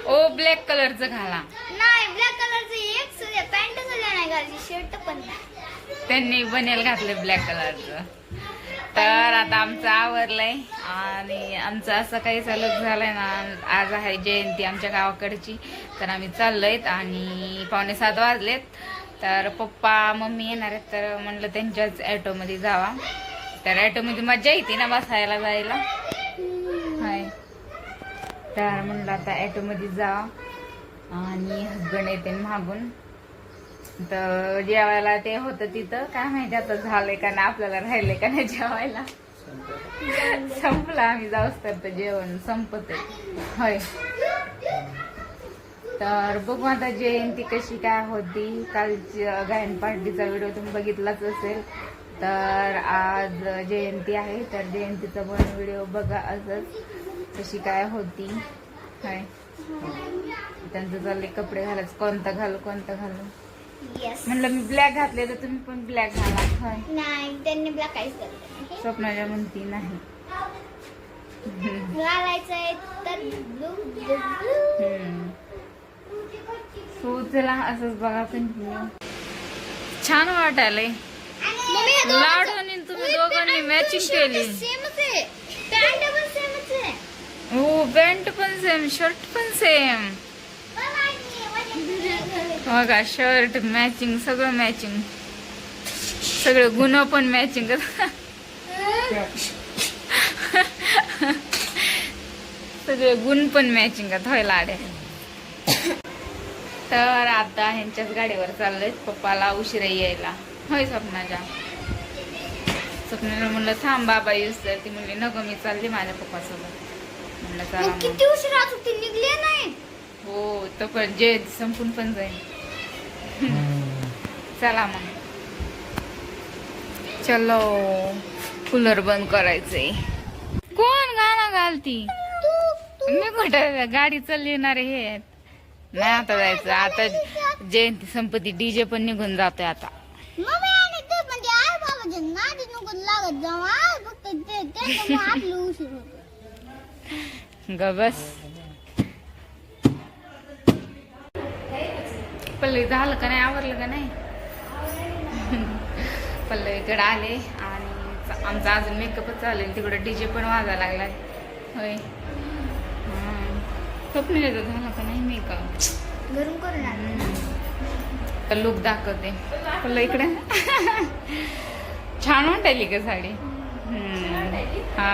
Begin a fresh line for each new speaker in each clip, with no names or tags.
ओ black कलरचं घाला.
नाही ब्लॅक कलरचं एक सुद्धा पॅन्ट सुद्धा नाही घालली, शर्ट पण नाही.
त्यांनी बनेल घातले ब्लॅक कलरचं. तर आता आमचं आवरलंय आणि आमचं असं काही चालू झालंय ना. आज आहे जयंती आमच्या गावाकडची, तर आम्ही चाललोय आणि 6:45 वाजलेत. तर पप्पा मम्मी येणार आहेत, तर म्हणलं त्यांच्याच ॲटोमध्ये जावा. तर ॲटोमध्ये मजा येते ना बसायला जायला. हाय, तर म्हणलं आता ॲटोमध्ये जावा आणि हसबंड येते मागून. तर जेवायला ते होतं तिथं, काय माहिती आता झालंय का नाही, आपल्याला राहिलंय का नाही जेवायला. संपलं, आम्ही जाऊच तर जेवण संपत आहे. होय, तर बघू आता जयंती कशी काय होती. कालची गायन पार्टीचा व्हिडिओ तुम्ही बघितलाच असेल. तर आज जयंती आहे, तर जयंतीचा पण व्हिडिओ बघा असंच कशी काय होती. होय, त्यांचं चालले कपडे घालायचं, कोणता घालू कोणता घालू. म्हणलं मी ब्लॅक घातले तर तुम्ही पण ब्लॅक घाला. होय,
नाही त्यांनी ब्लॅक काहीच करत
स्वप्नाच्या म्हणती नाही
घालायचंय तर ब्लू.
सो चला असंच बघा कंटिन्यू. छान वाटायलंय. लाडू आणि तुम्ही दोघांनी मॅचिंग केली.
सेमच आहे, पॅन्ट पण सेमच आहे.
हो, पॅन्ट पण सेम, शर्ट पण सेम. बघा, शर्ट मॅचिंग, सगळं मॅचिंग, सगळे गुण पण मॅचिंग. सगळे गुण पण मॅचिंग होय लाडे. तर आता ह्यांच्याच गाडीवर चाललोय. पप्पाला उशिरा यायला. होय स्वप्नाच्या. स्वप्नाला म्हणलं थांब बाबा येऊस तर ती म्हणली नको मी चालली माझ्या पप्पासोबत. म्हणलं चला
किती उशीर आज होती, निघले नाही.
हो, तो पण जे संपून पण जाईल. चला मग, चलो. कूलर बंद करायचंय. कोण गाणं घालती? मी कुठं, गाडी चालणार हे नाही. आता जायचं, आता जयंती संपत्ती, डीजे पण निघून जातोय आता. ग बस. पल्लवी झालं का नाही, आवरलं का नाही? पल्लवीकडे आले आणि आमचा अजून मेकअपच चालू आहे. तिकडे डीजे पण वाजायला लागलाय. होय, स्वप्नीला झाला का नाही मेकअप?
गरम करून
तर लुक दाखवते. पल्लवी इकडे. छान वाटायली का साडी? हा,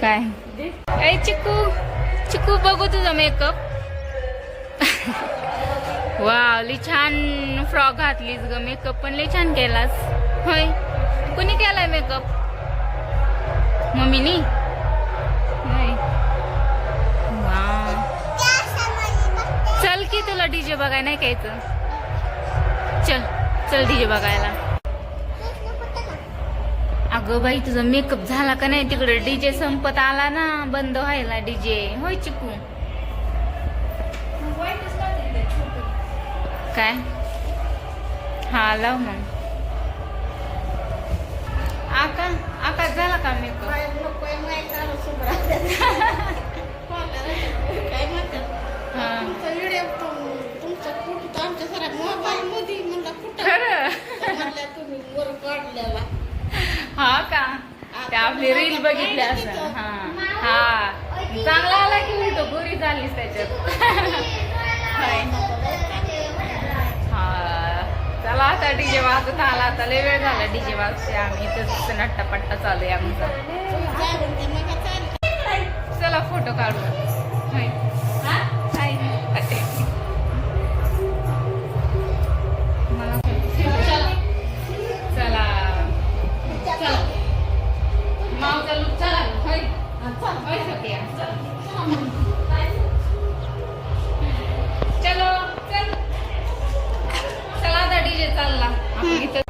काय चिकू, चिकू बघू तुझा मेकअप. वाव, लई छान फ्रॉक घातलीस ग. मेकअप पण लई छान केलास. होय, कुणी केलाय मेकअप? मम्मीनी? वाव, चल की तुला डीजे बघाय नाही कायचं. चल चल डीजे बघायला. अगं बाई, तुझा मेकअप झाला का नाही? तिकडे डीजे संपत आला ना, बंद व्हायला डीजे. होय चिकू, काय? हा लाव मग. आका, आका झाला का मेकअप? हा का? ते आपली रील बघितली असं. हा हा, चांगला आला की उलटो गोरी झालीस त्याच्यात. हा, चला आता डीजे वाजत आला. आता लय वेळ झाला डीजे वाजते. आम्ही इथंच नट्टापट्टा चालू आहे आमचा. चला फोटो काढू. चला मावचा लुक चला. होय होय सत्या, चलो चल. चला आता डीजे चालला. आपण इथं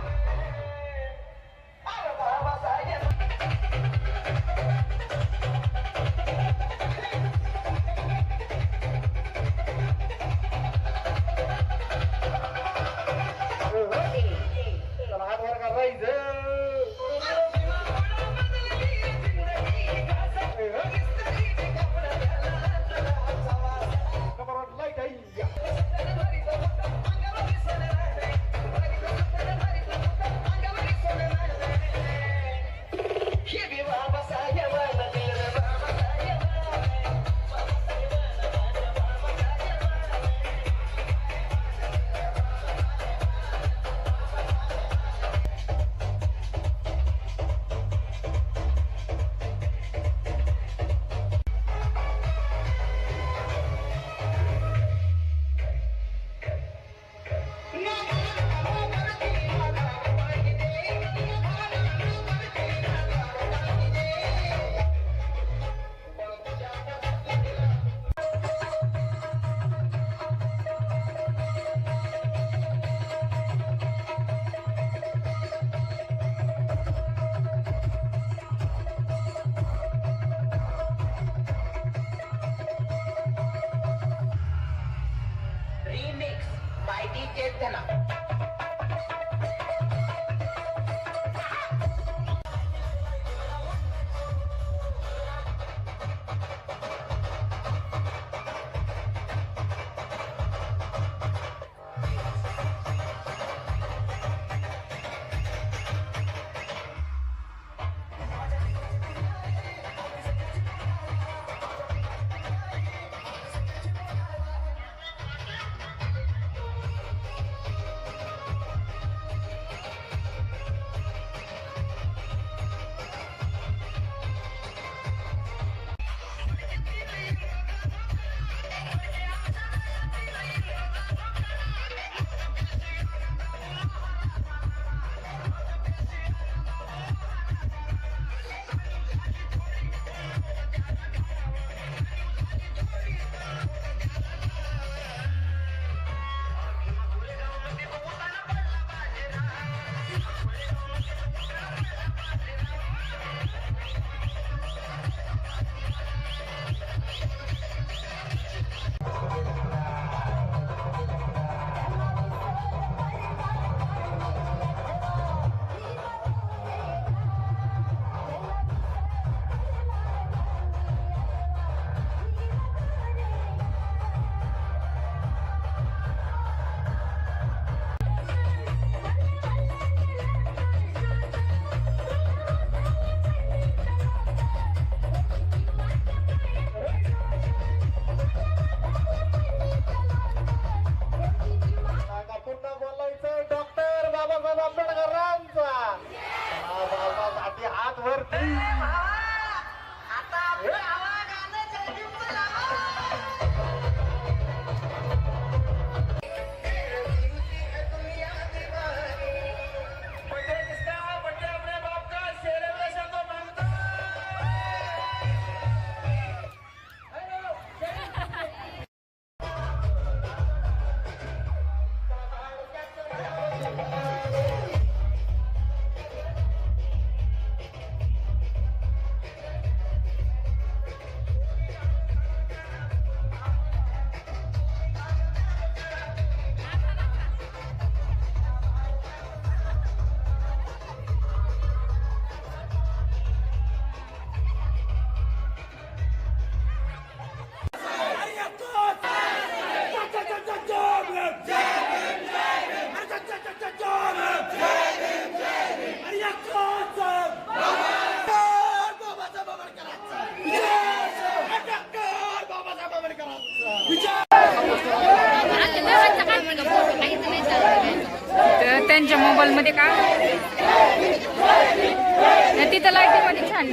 तर त्यांच्या मोबाईल मध्ये काय तिथं लाईटिंग मध्ये छान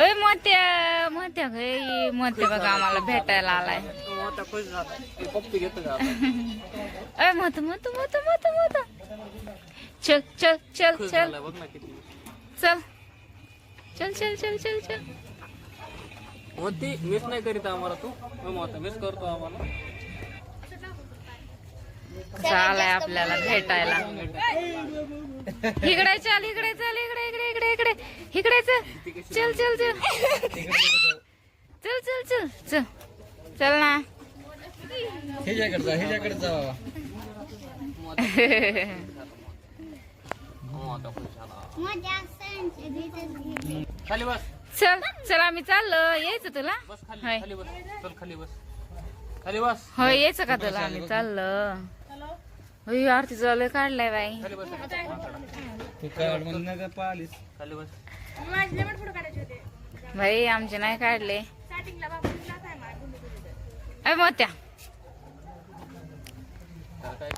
अय मोत्या मोत्या गे मोत्या बघा आम्हाला भेटायला आलाय.
पप्पी घेतो का
अय मोत मोत मोत मोत मोत चल चल चल चल
बघ ना किती
चल चल चल चल चल चल.
होती मिस नाही करीत आम्हाला तू मग मिस करतो आम्हाला.
चालाय आपल्याला भेटायला. इकडे चल इकडे चल इकडे इकडे इकडे इकडे इकडे चल चल चल चल चल चल चल चल ना.
हिच्याकडे जा खाली बस
चल चल आम्ही चाललो. यायचं तुला
बस खाली
हाय.
खाली बस चल खाली बस खाली बस
होय यायचं का तुला आम्ही चाललो. होय आरती चालू काढलाय बाई.
खाली बस
तू काढ म्हणून का पाहिलीस
खाली बस.
भाई आमचे नाही काढले. अय मोत्या
तर काय